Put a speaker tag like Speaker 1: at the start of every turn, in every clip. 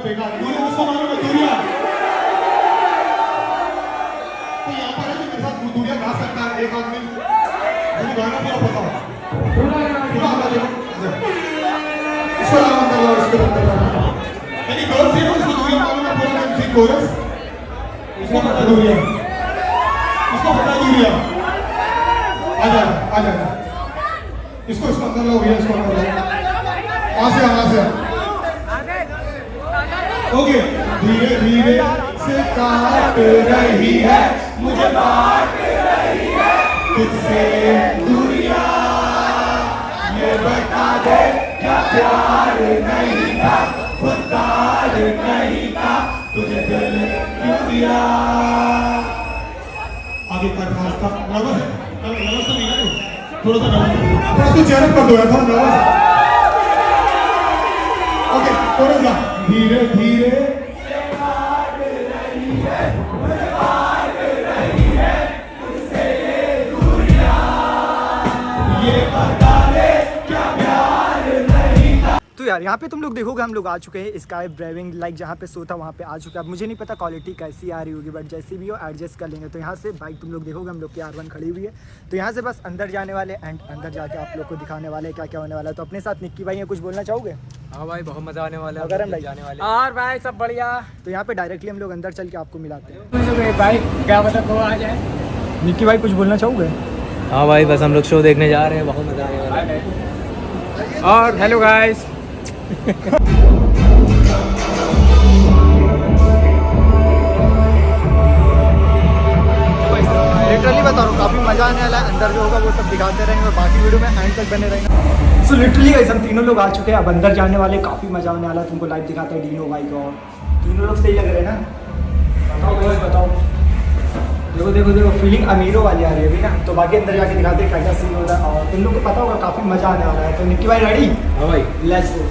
Speaker 1: बेकार दूरिया उसको मालूम है दूरिया तो यहाँ पर है कि मेरे साथ दूरिया गा सकता है एक आदमी मुझे गाना पूरा पता हो पूरा आता देखो इसको आराम कर लो इसको यानी गौर से उसको दूरिया मालूम है पूरा म्यूजिक कोरस इसको पता दूरिया आजा इसको अंदर लो भैया इसको अंदर लो वहां से ओके धीरे धीरे से काट रही है मुझे बांट रही है तुझसे दूरियां ये बता दे क्या प्यार नहीं था खुदार नहीं था तुझे दिल क्यों दिया आगे कर खास था नर्वस तो नहीं है थोड़ा सा नर्वस तू चेहरा कर दो यार थोड़ा नर्वस ओके थोड़ा सा धीरे धीरे
Speaker 2: तो यार यहाँ पे तुम लोग देखोगे हम लोग आ चुके हैं स्काई ड्राइविंग लाइक जहाँ पे सोता वहाँ पे आ चुके हैं। अब मुझे नहीं पता क्वालिटी कैसी आ रही होगी बट जैसी भी हो एडजस्ट कर लेंगे। तो यहाँ से बाइक तुम लोग देखोगे हम लोग की R1 खड़ी हुई है। तो यहाँ से बस अंदर जाने वाले एंड अंदर जाके आप लोग को दिखाने वाले क्या क्या होने वाला है। तो अपने साथ निक्की भाई है, कुछ बोलना चाहोगे?
Speaker 3: हाँ भाई बहुत मजा आने वाला है
Speaker 2: अगर हम भाई
Speaker 3: जाने वाले और भाई सब बढ़िया।
Speaker 2: तो यहाँ पे डायरेक्टली हम लोग अंदर चल के आपको मिलाते हैं।
Speaker 3: भाई क्या मतलब वो आ जाए।
Speaker 2: निक्की भाई कुछ बोलना चाहोगे?
Speaker 3: हाँ भाई बस हम लोग शो देखने जा रहे हैं, बहुत मजा आने वाला है। और हेलो गाइस
Speaker 2: लिटरली बता रहा हूँ काफ़ी मज़ा आने वाला है। अंदर जो होगा वो सब दिखाते रहेंगे और बाकी वीडियो में एंड तक बने रहेंगे। सो लिटरली गाइस हम तीनों लोग आ चुके हैं, अब अंदर जाने वाले, काफ़ी मज़ा आने वाला है। तुमको लाइव दिखाते हैं डीनो भाई को। तीनों लोग सही लग रहे हैं ना? बताओ गाइस बताओ। देखो देखो देखो फीलिंग अमीरों वाली आ रही है अभी ना। तो बाकी अंदर जाके दिखाते हैं क्या क्या सीन होता है और तुम लोग को पता होगा काफ़ी मज़ा आने वाला है। तो निक्की भाई रेडी?
Speaker 3: हाँ भाई
Speaker 2: लेट्स गो।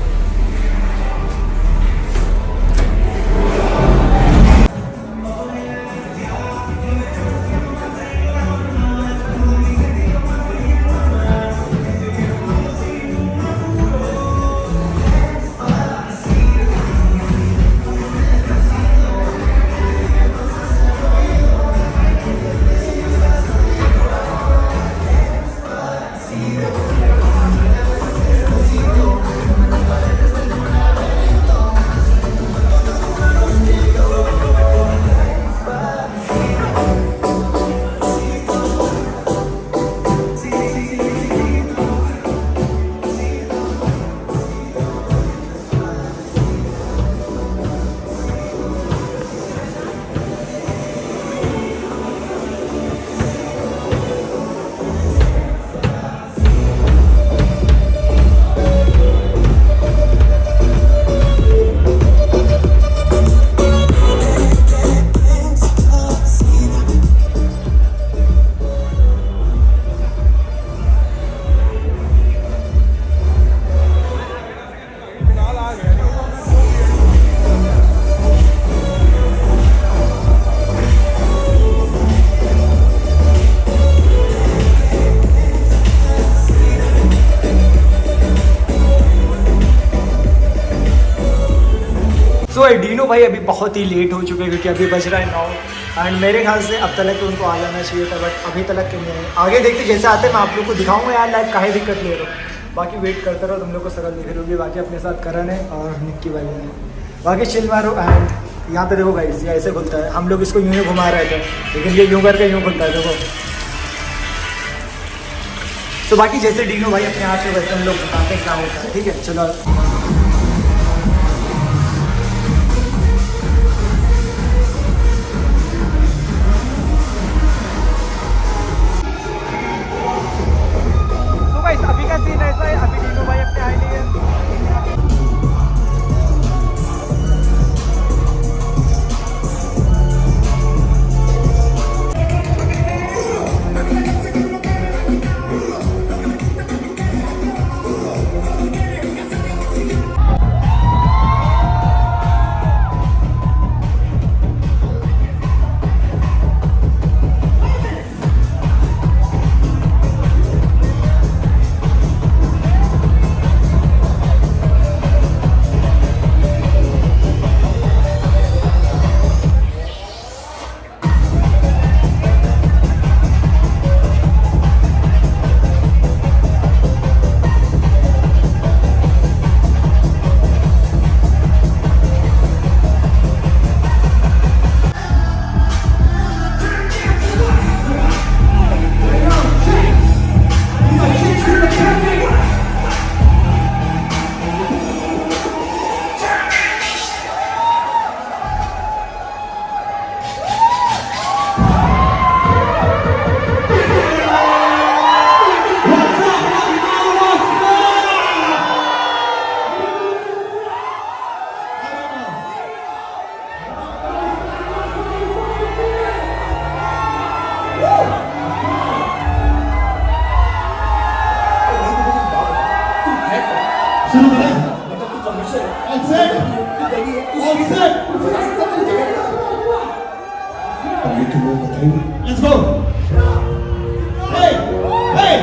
Speaker 2: तो डीनो भाई अभी बहुत ही लेट हो चुके हैं क्योंकि अभी बज रहा है 9 एंड मेरे ख्याल से अब तक तो उनको आ जाना चाहिए था बट अभी तक क्यों नहीं है। आगे देखते जैसे आते मैं आप लोग को दिखाऊंगा यार लाइव, काहे दिक्कत ले रहा हूँ। बाकी वेट करते रहो, तुम लोग को शकल दिख रही होगी। बाकी अपने साथ करण है और निक्की भाई है, बाकी चिल मारो। एंड यहाँ पे देखो गाइस ये ऐसे खुलता है, हम लोग इसको यूँ ही घुमा रहे थे लेकिन ये यूँ करके यूँ खुलता है देखो। तो बाकी जैसे डीनो भाई अपने हाथ में वैसे हम लोग बताते हैं क्या होता है, ठीक है चलो। अभी का सीन ऐसा है, अभी डीनो भाई अपने आए नहीं है।
Speaker 1: Let's go. Hey, hey.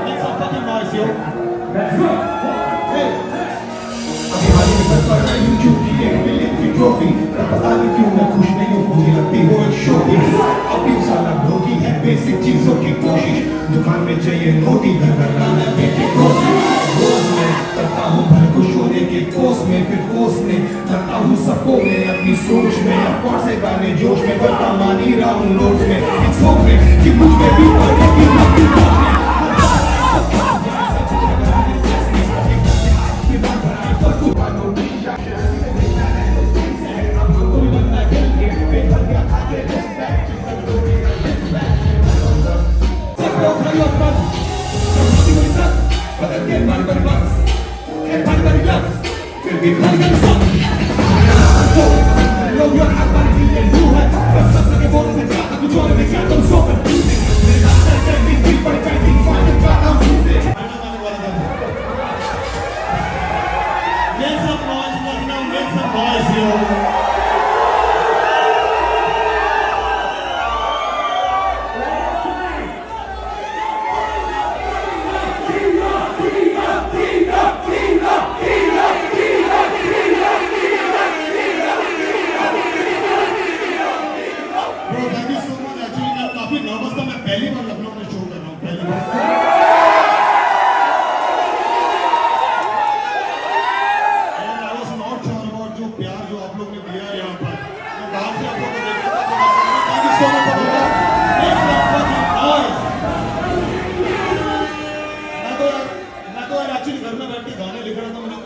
Speaker 1: Make some fucking noise, yo. Hey.
Speaker 4: अभी हाल ही में घर पर आई हूँ चुपकी एक मिलियन की ट्रॉफी पता नहीं क्यों मैं खुश नहीं हूँ मुझे लगती वो एक शोपी अभी साला धोती है बेसिक चीजों की कोशिश दुकान में चाहिए नोटी घर घर लाना बेटे रोज मैं करता हूँ भर को शोने के पोस्ट में फिर पोस्ट में लगता हूँ सबको मैं अपनी सोच में अफकोर्स है गाने जोश में करता मान ही रहा हूँ नोट्स में एक सोच में कि मुझ में भी पढ़ने की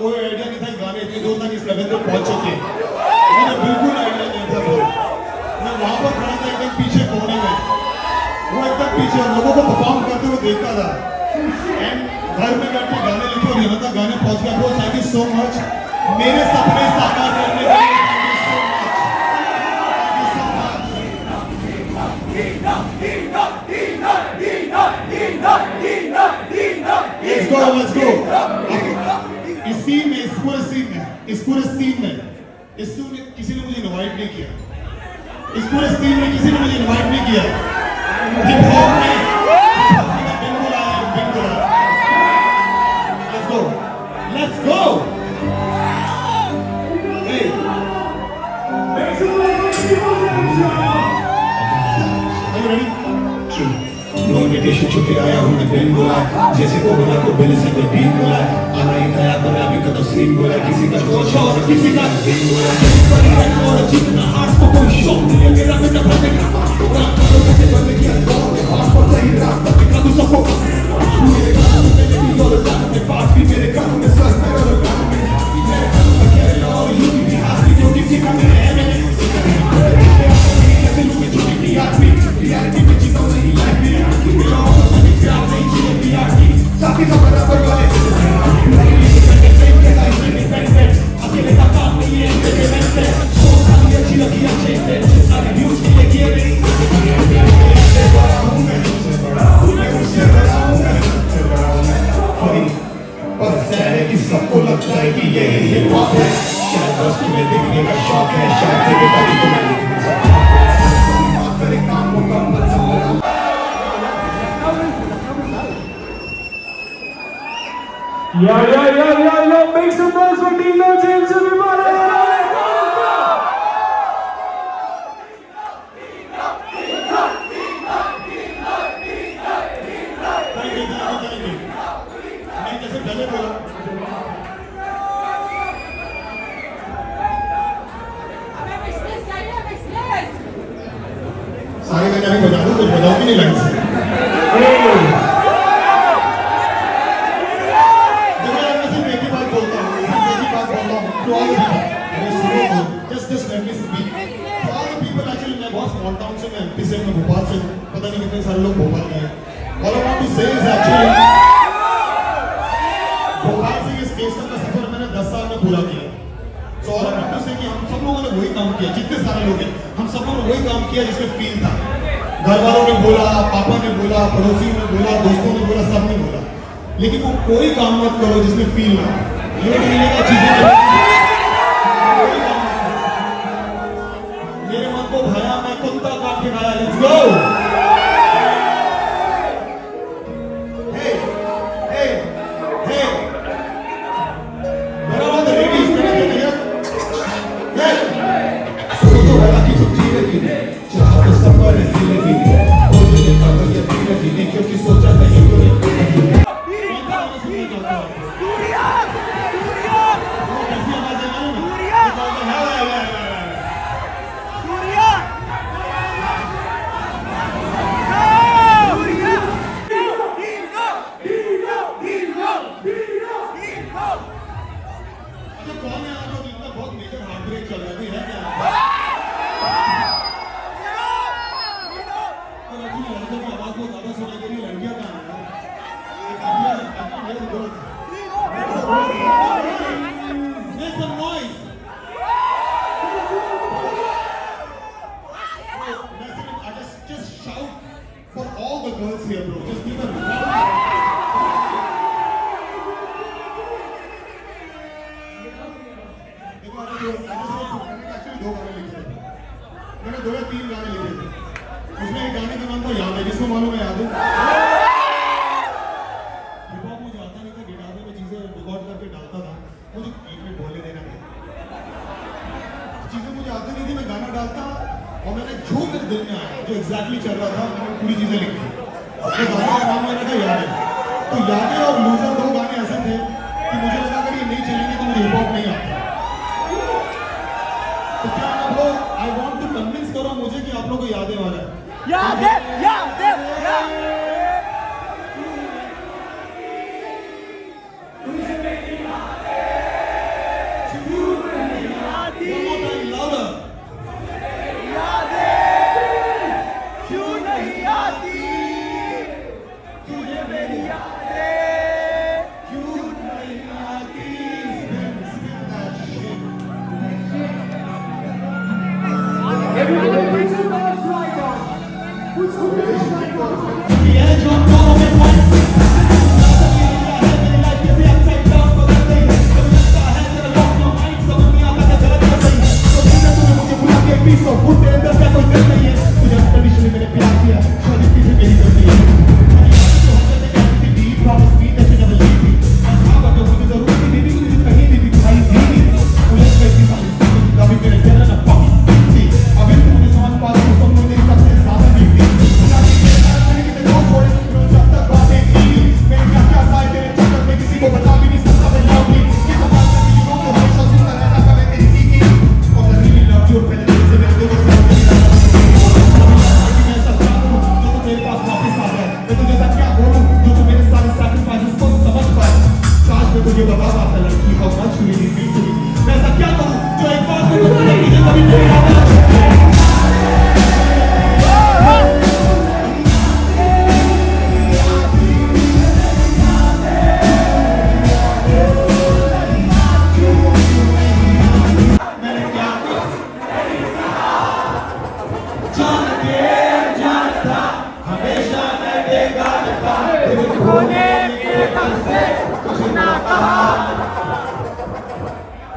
Speaker 1: कोई आइडिया नहीं था गाने इतने दूर तक इस लेवल तक पहुंच चुके मुझे बिल्कुल आइडिया नहीं था मैं वहां पर खड़ा था एकदम पीछे कोने में वो एकदम पीछे लोगों को परफॉर्म करते हुए देखता था एंड घर में बैठ के गाने लिखे और यहाँ तक गाने पहुंच गया bro thank you so much मेरे सपने साकार करने के लिए Let's go. इस सीन में इस पूरे सीन में किसी ने मुझे इनवाइट नहीं किया इस पूरे सीन में किसी ने मुझे इनवाइट नहीं किया हिप हॉप में बिल्कुल आया Let's go. Hey. Are you ready?
Speaker 4: No invitation छुट्टी आया हूँ मैं दिल बुलाए जैसे को बोला तो बिल से कोई टीम बुलाए आना ही नया पर अभी का तो सीन बुलाए किसी का कोच और किसी का टीम बुलाए और जितना हार्ट को कोई शौक नहीं है मेरा बेटा भरने का रात को कैसे बंद किया और सही रास्ता दिखा दूँ सबको मेरे काम में भी और जान के पास भी मेरे काम में सर में और काम में मेरे काम में खेल और यूपी बिहार की जो किसी का मेरे है मैंने कैसे लूँगी छुट्टी की आदमी रियलिटी में जीता नहीं लाइफ में साथी का बराबर वाले अकेले का काम नहीं है एंटरटेनमेंट है शो खाली अच्छी लगी अच्छे सारे व्यूज के लिए किए नहीं उससे बड़ा हूँ मैं उससे बड़ा हूँ मैं पर सैर है कि सबको लगता है कि ये हिप हॉप है शायद बस तुम्हें देखने का शौक है शायद से बेटा भी तुम्हें लिखने का बात करे काम को कम मत समझो
Speaker 3: Yeah, make some noise for Dino James, everybody!
Speaker 1: सारे गाने अभी बजा दूं कुछ बजाओ भी नहीं लग सकते भोपाल से पता नहीं कितने सारे लोग भोपाल गए All I want to say is actually Bhopal से इस स्टेशन का सफर मैंने 10 साल में पूरा किया So all I want to say कि हम सब लोगों ने वही काम किया जितने सारे लोग हैं हम सब लोगों ने वही काम किया जिसमें फील था घर वालों ने बोला पापा ने बोला पड़ोसी ने बोला दोस्तों ने बोला सब ने बोला लेकिन वो कोई काम मत करो जिसमें फील ना ये मिलेगा चीजें दिल में आया, जो एग्जैक्टली चल रहा था, मैंने पूरी चीजें लिखी। तो गाने का नाम मैंने कहा यादें। तो यादें और लूजर दो गाने ऐसे थे कि मुझे लगा अगर ये नहीं चलेंगे तो मुझे हिप हॉप नहीं आता। तो क्या आप लोग, आई वांट टू कन्विंस करो मुझे कि आप लोग को यादें वाला है।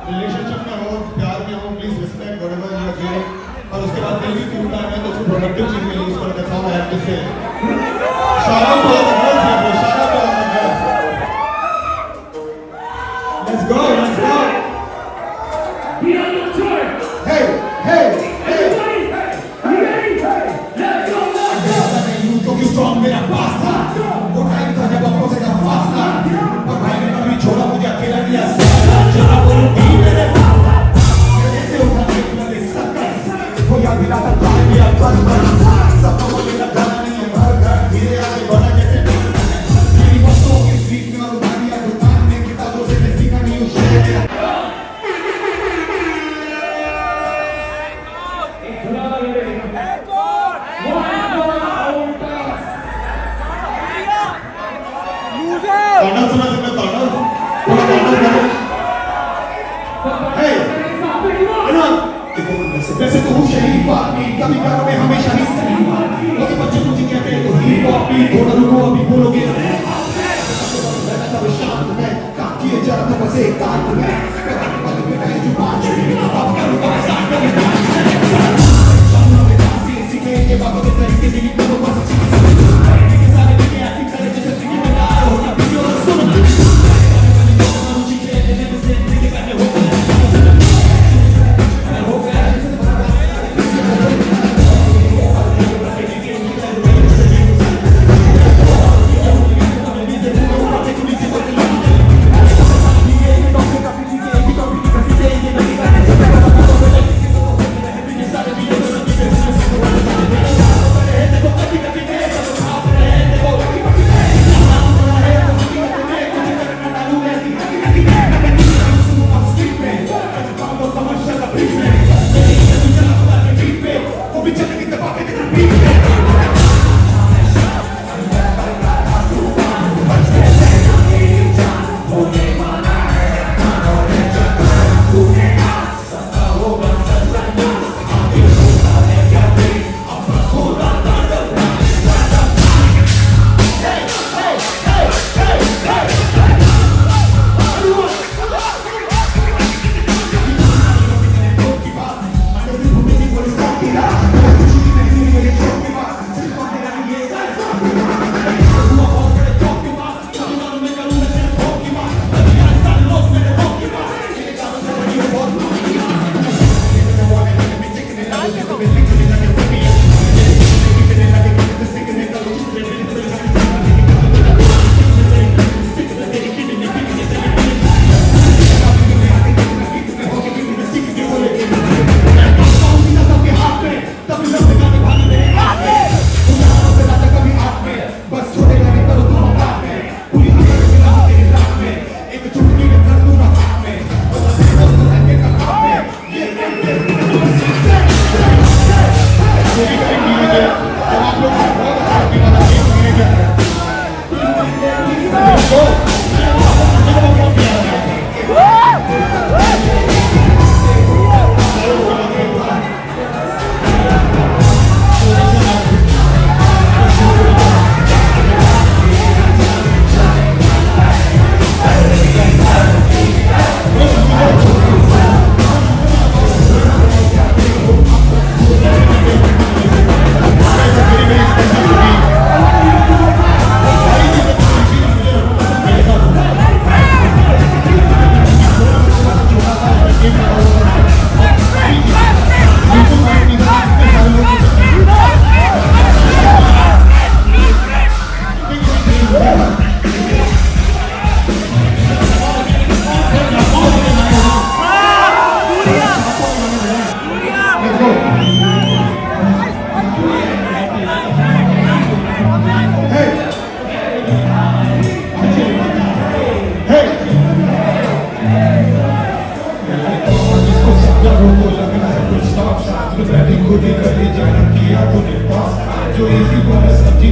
Speaker 1: रिलेशनशिप में हो, प्यार में हो, please respect whatever you are feeling. और उसके बाद दिल की क्यों टाइम है तो उसको प्रोडक्टिव चीज में यूज कर देता हूं। I have to say shout out to all the girls here, shout out to all the girls. Let's go, let's go. Hey hey hey तो क्यों स्ट्रॉन्ग मेरा पास था, वो टाइम था जब आपको से कम पास था, और भाई ने कभी छोड़ा मुझे अकेला दिया। जरा वो भी मेरे साथ था, जैसे उठा के मैंने सकता वो याद दिलाता था मेरा बस सब तो मुझे लगा नहीं है भर घर धीरे आगे बढ़ा जैसे मेरी बसों की स्ट्रीट में और उठानिया दुकान में किताबों से मैं सीखा नहीं हूँ शेर। तांडव सुना सकते तांडव थोड़ा तांडव करो। हे अना देखो वैसे तो हूँ शरीफ आदमी, कभी कभी मैं हमेशा ही सही आदमी। लेकिन बच्चे मुझे कहते हैं तो हिप हॉप भी थोड़ा रुको अभी बोलोगे तब शांत में काम किए जरा तो बस एक काम में कराने वाले में नहीं जो पांच मिनट अब करूँगा मैं स्टार्ट करने सीखे ये बाबा के तरीके से लिखो तो बस के सारे लेके एक्टिंग करे जैसे फिल्म में ना हो ना वीडियो सुनना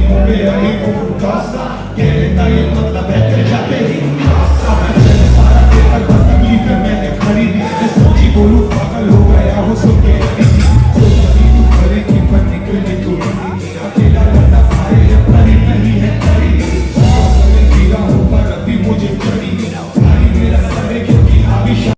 Speaker 4: हो गया ही मुफ्तासा कहता ये मतलब है तेरे जाते ही सारा तेरा बस तकलीफ है मैंने खरीदी मैं सोची बोलूं पागल हो गया हो सुन के सोची तू करेगी पर निकली तू अकेला लड़ना पाए या परी नहीं है परी गिरा हूं पर अभी मुझे चढ़ी भाई मेरा सर है क्योंकि आगे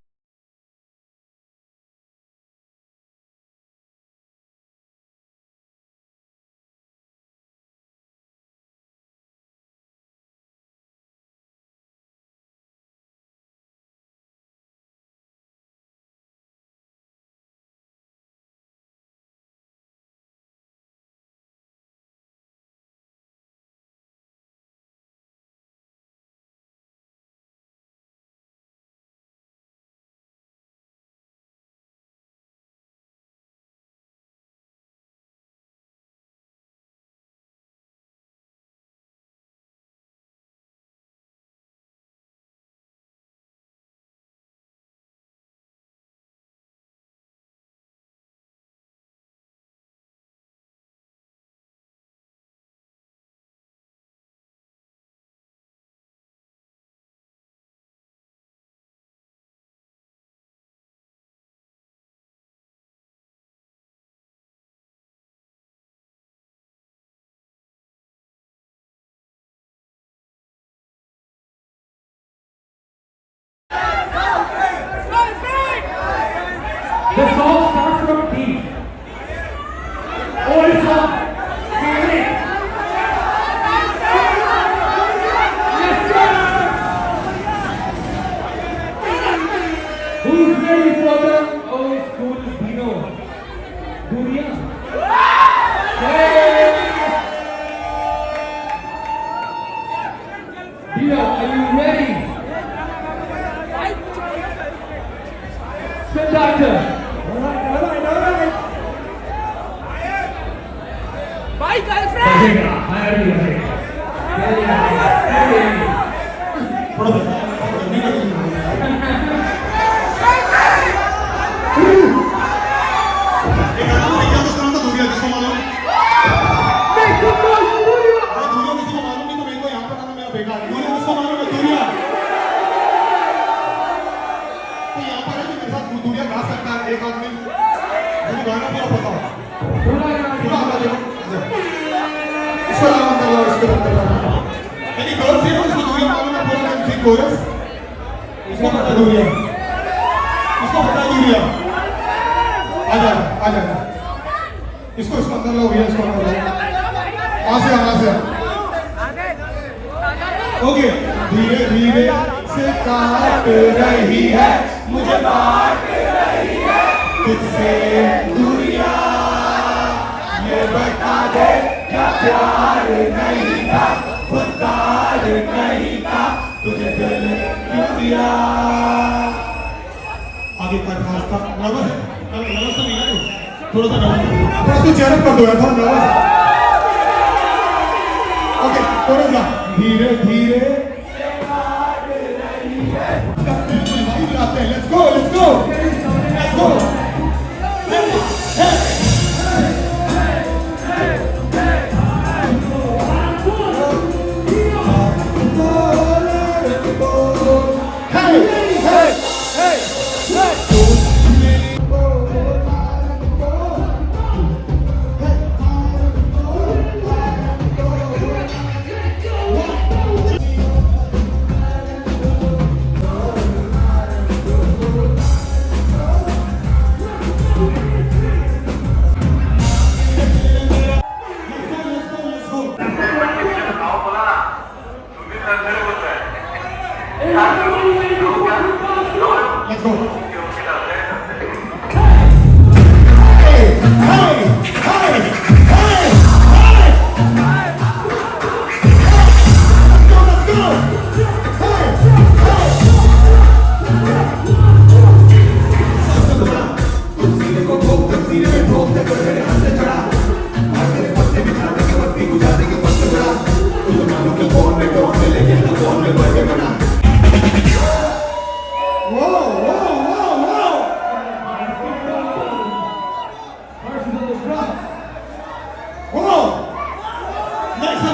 Speaker 5: The song starts from D. Old song. Yes, sir. Who's ready for the old school Dino? Duriya. Hey. Dino, are you ready? Conductor.
Speaker 6: My girlfriend!
Speaker 1: एक आदमी मुझे गाना पूरा पता हो पूरा गाना देखो इसको नाम अंदर लाओ इसको अंदर लाओ यानी गर्ल से उसको दूरिया मालूम है पूरा नाम थी कोरस इसको पता दूरिया आजा आजा इसको अंदर लाओ भैया इसको अंदर लाओ वहां से ओके धीरे धीरे से काट रही है मुझे बात तुझसे दूरिया ये बता दे क्या प्यार नहीं था खुददार नहीं था तुझे दिल क्यों दिया आगे कर खास्ता नर्वस तो नहीं है थोड़ा सा नर्वस तो चेहरा कर दो यार थोड़ा नर्वस ओके थोड़ा सा धीरे धीरे Let's go, let's go, let's go. Let's go. Hey, hey, hey, hey, hey. Let's go, let's go. Hey, Whoa! Next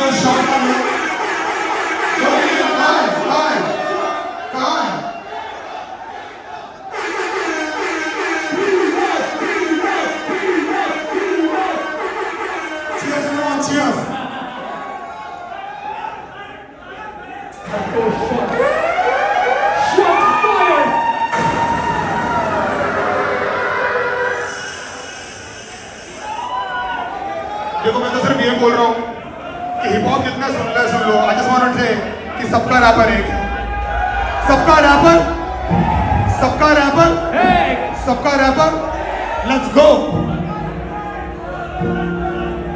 Speaker 1: है शॉट का है कहाँ है Cheers everyone, cheers.
Speaker 6: Shots fired!
Speaker 1: देखो मैं तो सिर्फ ये बोल रहा हूँ कि हिप हॉप जितना सुन लो आई जस्ट वांट टू से कि सबका रैपर एक है सबका रैपर लेट्स गो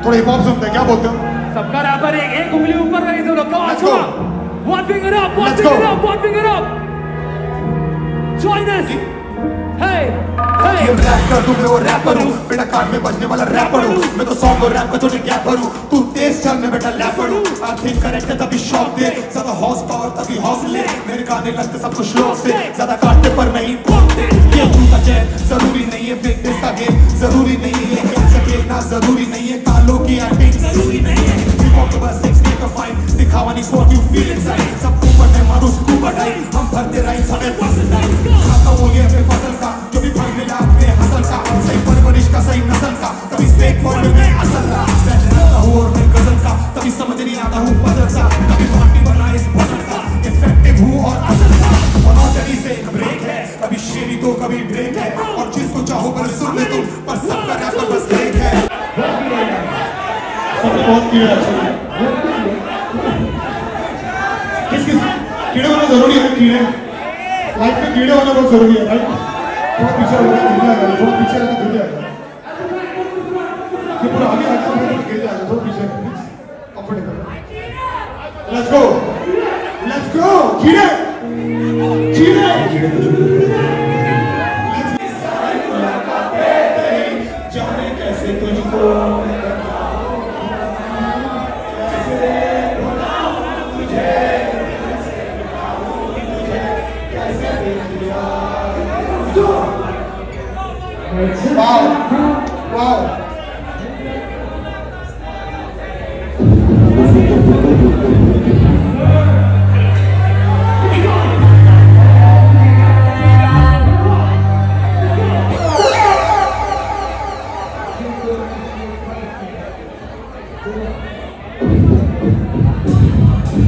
Speaker 1: थोड़ा हिप हॉप सुनते हैं क्या बोलते हो
Speaker 6: सबका रैपर एक उंगली ऊपर करी सब लोग कम
Speaker 1: Let's go.
Speaker 6: One finger up, one
Speaker 1: Let's
Speaker 6: finger
Speaker 1: go.
Speaker 6: up, one finger up. Join us. Hey, hey.
Speaker 4: ये रैप कर दूं मैं वो रैपर हूँ बेटा कान में बजने वाला रैपर हूँ मैं तो सॉन्ग और रैप का छोटे गैपर हूँ तू तेज चल मैं बेटा लैपर हूँ आई थिंक करेक्ट है तभी शॉक दे ज्यादा हॉर्स पावर तभी हौसले मेरे गाने लगते सब कुछ लोग से ज्यादा काटने पर नहीं बोलते ये उनका चैन जरूरी नहीं है फिटनेस का गेम जरूरी नहीं है खेल सके ना जरूरी नहीं है कालों की एक्टिंग जरूरी नहीं है हिप हॉप बस एक स्टेट ऑफ माइंड दिखावा नहीं व्हाट यू फील इनसाइड सब ऊपर मैं मारू स्कूबा डाइव हम भरते राइम्स हमें पसंद आई खाता वो ये अपने फसल का जो भी फल मिला अपने हसल का सही परवरिश का सही नस्ल का तभी फेक वर्ड में असल का मैं रहता हूँ और मैं गजल का तभी समझ नहीं आता हूँ बदल सा कभी पार्टी बना इस बदल का इफेक्टिव हूँ और असल का मनोजरी से एक ब्रेक है कभी शेरी तो कभी ब्रेक है और जिसको चाहो पर सुन ले तुम पर सबका रैपर बस एक है
Speaker 1: सबने बहुत कीड़ा किस कीड़े होना जरूरी है कीड़े लाइफ में कीड़े होना बहुत जरूरी है राइट थोड़ा पीछे हो गया गिर जाएगा थोड़ा पीछे रहता गिर जाएगा ये पूरा आगे आता है तो गिर जाएगा थोड़ा पीछे कंफर्टेबल लेट्स गो कीड़े
Speaker 4: जाने कैसे तुझको
Speaker 1: वाओ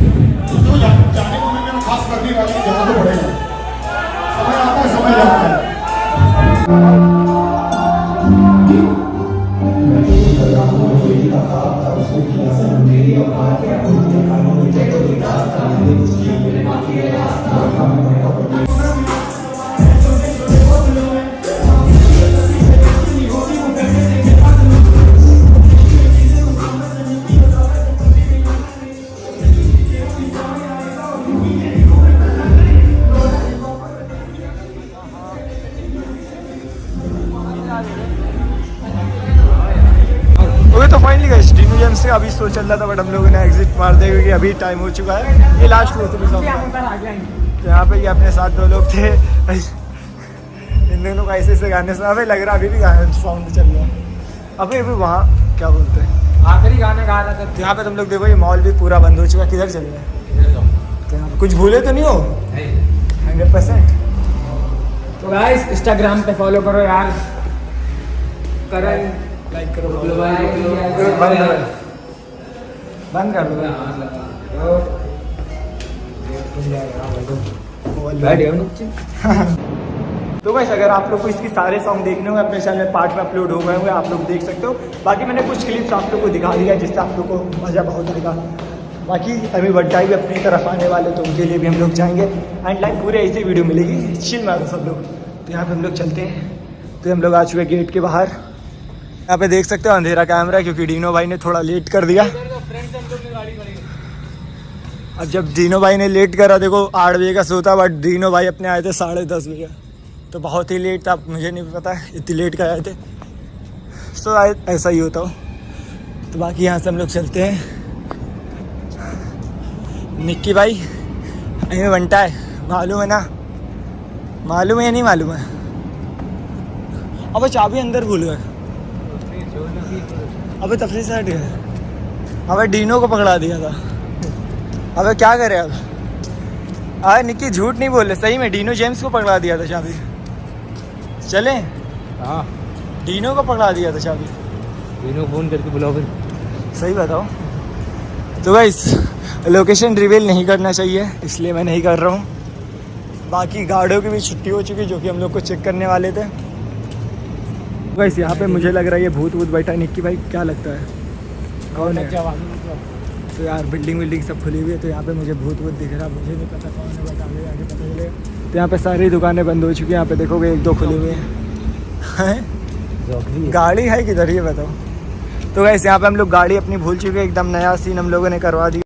Speaker 1: जाने को मैंने खास कर दी जाना तो पड़ेगा समय आता है समय जाता है
Speaker 2: ओके तो फाइनली गाइस डिनो जेम्स से अभी शो चल रहा था बट हम लोगों ने एग्जिट मार दिया क्योंकि अभी टाइम हो चुका है ये लास्ट शो था तो यहाँ पे ये अपने साथ दो लोग थे इन दोनों का ऐसे गाने से अभी लग रहा अभी भी गाना साउंड चल रहा है अभी वहाँ क्या बोलते हैं
Speaker 3: आखिरी गाना गा रहा था
Speaker 2: तो यहाँ पे तुम लोग देखो ये मॉल भी पूरा बंद हो चुका है किधर चल रहा है तो यहाँ पे कुछ भूले तो नहीं हो 100%।
Speaker 3: तो गाइस इंस्टाग्राम पे फॉलो करो यार करण
Speaker 2: लाइक करो बंद कर दो तो गाइस अगर आप लोग को इसके सारे सॉन्ग देखने होंगे अपने चैनल में पार्ट में अपलोड हो गए होंगे आप लोग देख सकते हो बाकी मैंने कुछ क्लिप्स आप लोग को दिखा दिया जिससे आप लोग को मज़ा बहुत आएगा बाकी अभी बड्डा भी अपनी तरफ आने वाले तो उनके लिए भी हम लोग जाएंगे एंड लाइक पूरे ऐसी वीडियो मिलेगी चिल मारो सब लोग तो यहाँ पे हम लोग चलते हैं तो हम लोग आ चुके हैं गेट के बाहर यहाँ पे देख सकते हो अंधेरा कैमरा क्योंकि डीनो भाई ने थोड़ा लेट कर दिया अब जब डीनो भाई ने लेट करा देखो 8 बजे का सोता बट डीनो भाई अपने आए थे 10:30 बजे तो बहुत ही लेट था मुझे नहीं पता इतनी लेट कर आए थे सो ऐसा ही होता हो तो बाकी यहाँ से हम लोग चलते हैं निक्की भाई हमें बनता है मालूम है ना मालूम है या नहीं मालूम है अब चाबी अंदर भूल गए अबे तफरी से हट गए अबे डीनो को पकड़ा दिया था। अबे क्या करे अब? अरे निक्की झूठ नहीं बोले, सही में डीनो जेम्स को पकड़ा दिया था चाबी। चले?
Speaker 3: हाँ
Speaker 2: डीनो को पकड़ा दिया था चाबी।
Speaker 3: तीनों फ़ोन करके बुलाओ फिर।
Speaker 2: सही बताओ। तो गाइस लोकेशन रिवील नहीं करना चाहिए, इसलिए मैं नहीं कर रहा हूँ। बाकी गार्डों की भी छुट्टी हो चुकी, जो कि हम लोग को चेक करने वाले थे। गाइस यहाँ पे मुझे लग रहा है ये भूत वूत बैठा है। निक्की भाई क्या लगता है कौन है? तो यार बिल्डिंग सब खुली हुई है, तो यहाँ पे मुझे भूत वूत दिख रहा, मुझे नहीं पता कौन है, बट आगे आगे पता चले। तो यहाँ पे सारी दुकानें बंद हो चुकी हैं। यहाँ पे देखोगे 1-2 खुली हुई हैं। गाड़ी है किधर ये बताओ? तो गाइस यहाँ पे हम लोग गाड़ी अपनी भूल चुके हैं, एकदम नया सीन हम लोगों ने करवा दिया।